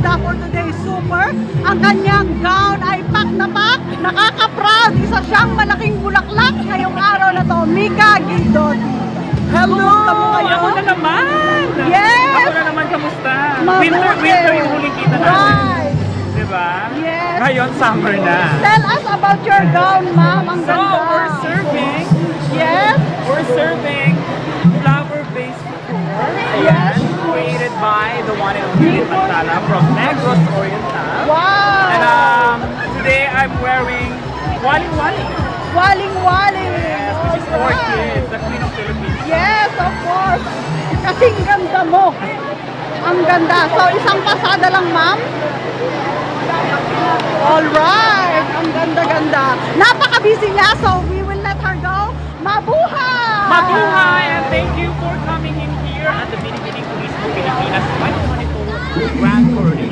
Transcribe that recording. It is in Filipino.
ganda for today, super. Ang kanyang gown ay pak na pak, nakaka-proud. Isa siyang malaking bulaklak ngayong araw na to, Mika Guidotti. Hello! Kumusta mo kayo? Ako na naman! Yes! Ako na naman, kamusta? Mabuti. Winter yung huling kita natin. Right. Diba? Yes. Ngayon, summer na. Tell us about your gown, ma'am. Ang So, ganda. we're serving. Yes. We're serving flower-based decor. Yes. Ayan. Created by the one and only Pantala from Negros Oriental. Wow. And today I'm wearing Wali Wali. Waling-waling. Yes, which is for kids, the Queen of Philippines. Yes, of course. Kasing ganda mo. Ang ganda. So, isang pasada lang, ma'am? Alright. Ang ganda-ganda. Napaka-busy niya, so we will let her go. Mabuhay! Mabuhay! And thank you for coming in here at the Binibining Turismo Pilipinas 2024 Grand Parade.